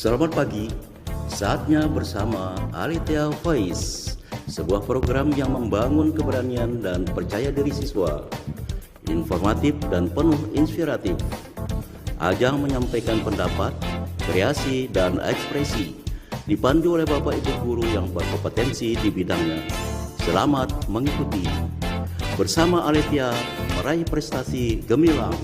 Selamat pagi, saatnya bersama Alethea Voice, sebuah program yang membangun keberanian dan percaya diri siswa, informatif dan penuh inspiratif. Ajang menyampaikan pendapat, kreasi, dan ekspresi, dipandu oleh Bapak Ibu Guru yang berkompetensi di bidangnya. Selamat mengikuti. Bersama Alethea, meraih prestasi gemilang.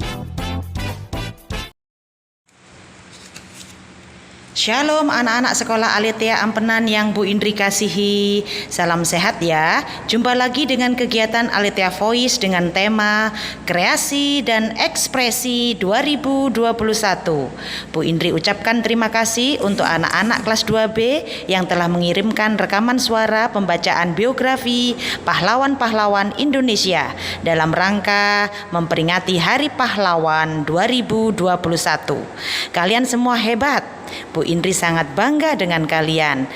Shalom anak-anak sekolah Alethea Ampenan yang Bu Indri kasihi. Salam sehat ya. Jumpa lagi dengan kegiatan Alethea Voice dengan tema Kreasi dan Ekspresi 2021. Bu Indri ucapkan terima kasih untuk anak-anak kelas 2B yang telah mengirimkan rekaman suara pembacaan biografi pahlawan-pahlawan Indonesia dalam rangka memperingati Hari Pahlawan 2021. Kalian semua hebat. Bu Indri sangat bangga dengan kalian.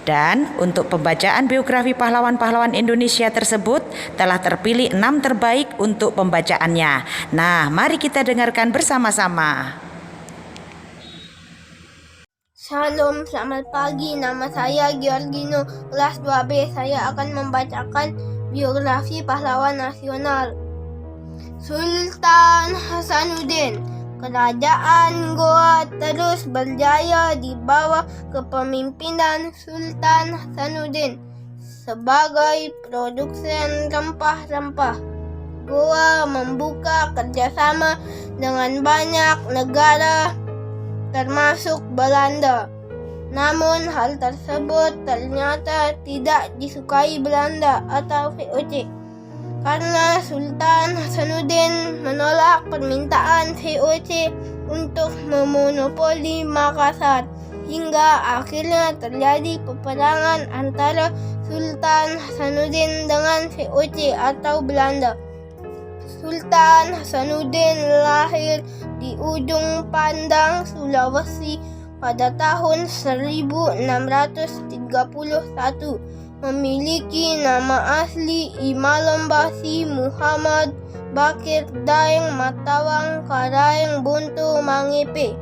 Dan untuk pembacaan biografi pahlawan-pahlawan Indonesia tersebut telah terpilih 6 terbaik untuk pembacaannya. Nah, mari kita dengarkan bersama-sama. Shalom, selamat pagi. Nama saya Georgino, kelas 2B. Saya akan membacakan biografi pahlawan nasional. Sultan Hasanuddin. Kerajaan Goa terus berjaya di bawah kepemimpinan Sultan Hasanuddin sebagai produsen rempah-rempah. Goa membuka kerjasama dengan banyak negara termasuk Belanda. Namun hal tersebut ternyata tidak disukai Belanda atau VOC. Karena Sultan Hasanuddin menolak permintaan VOC untuk memonopoli Makassar, hingga akhirnya terjadi peperangan antara Sultan Hasanuddin dengan VOC atau Belanda. Sultan Hasanuddin lahir di Ujung Pandang, Sulawesi pada tahun 1631. Memiliki nama asli Imalembasi Muhammad Bakir Daeng Matawang Karaeng Buntu Mangepe.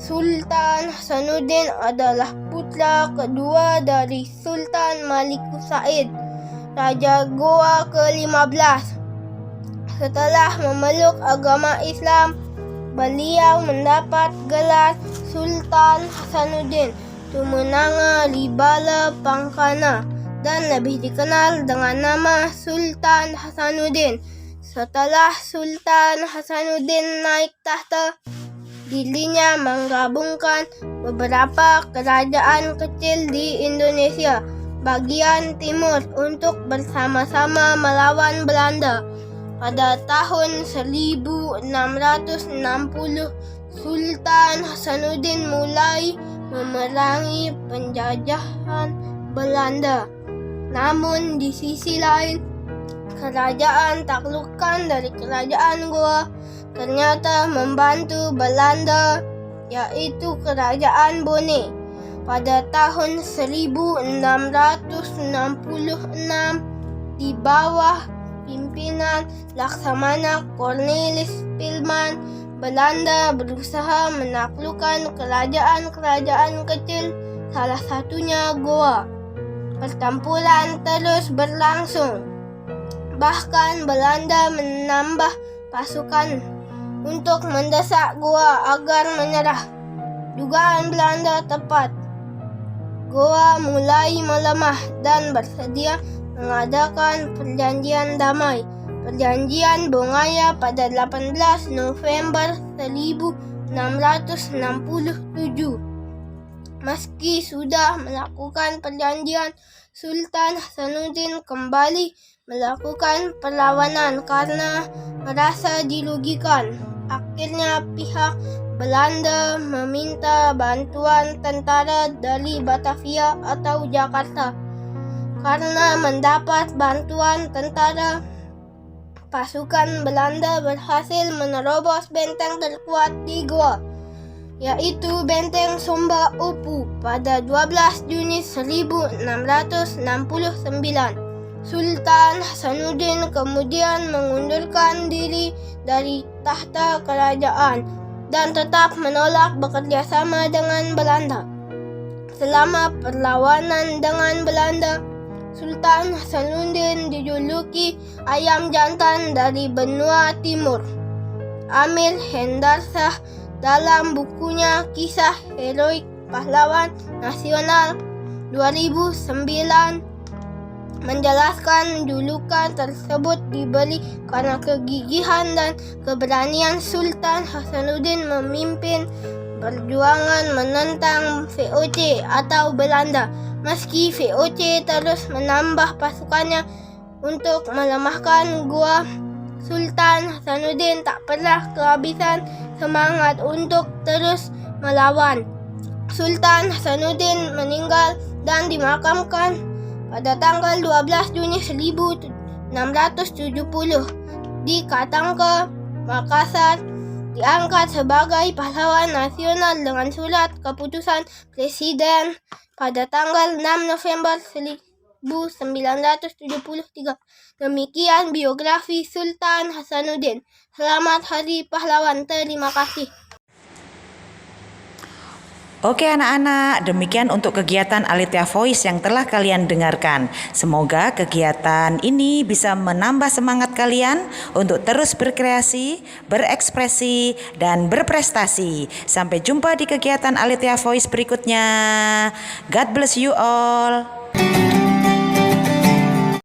Sultan Hasanuddin adalah putra kedua dari Sultan Malikus Said, Raja Goa ke-15. Setelah memeluk agama Islam, beliau mendapat gelar Sultan Hasanuddin Tumenanga Libala Pangkana dan lebih dikenal dengan nama Sultan Hasanuddin. Setelah Sultan Hasanuddin naik tahta, dirinya menggabungkan beberapa kerajaan kecil di Indonesia bagian timur untuk bersama-sama melawan Belanda. Pada tahun 1660, Sultan Hasanuddin mulai memerangi penjajahan Belanda. Namun di sisi lain, kerajaan taklukan dari kerajaan Goa ternyata membantu Belanda, yaitu kerajaan Bone. Pada tahun 1666 di bawah pimpinan Laksamana Cornelis Pilman, Belanda berusaha menaklukkan kerajaan-kerajaan kecil, salah satunya Goa. Pertempuran terus berlangsung. Bahkan Belanda menambah pasukan untuk mendesak Goa agar menyerah. Dugaan Belanda tepat. Goa mulai melemah dan bersedia mengadakan perjanjian damai. Perjanjian Bongaya pada 18 November 1667. Meski sudah melakukan perjanjian, Sultan Hasanuddin kembali melakukan perlawanan karena merasa dirugikan. Akhirnya pihak Belanda meminta bantuan tentara dari Batavia atau Jakarta. Karena mendapat bantuan tentara, pasukan Belanda berhasil menerobos benteng terkuat di Goa, yaitu Benteng Somba Opu pada 12 Juni 1669. Sultan Hasanuddin kemudian mengundurkan diri dari tahta kerajaan. dan tetap menolak bekerja sama dengan Belanda. Selama perlawanan dengan Belanda, Sultan Hasanuddin dijuluki ayam jantan dari benua timur. Amir Hendarsah dalam bukunya Kisah Heroik Pahlawan Nasional 2009 menjelaskan julukan tersebut diberi karena kegigihan dan keberanian Sultan Hasanuddin memimpin perjuangan menentang VOC atau Belanda. Meski VOC terus menambah pasukannya untuk melemahkan Gua, Sultan Hasanuddin tak pernah kehabisan semangat untuk terus melawan. Sultan Hasanuddin meninggal dan dimakamkan pada tanggal 12 Juni 1670 di Katangke, Makassar, diangkat sebagai pahlawan nasional dengan surat keputusan Presiden pada tanggal 6 November 1973. Demikian biografi Sultan Hasanuddin. Selamat Hari Pahlawan. Terima kasih. Oke anak-anak, demikian untuk kegiatan Aletheia Voice yang telah kalian dengarkan. Semoga kegiatan ini bisa menambah semangat kalian untuk terus berkreasi, berekspresi, dan berprestasi. Sampai jumpa di kegiatan Aletheia Voice berikutnya. God bless you all.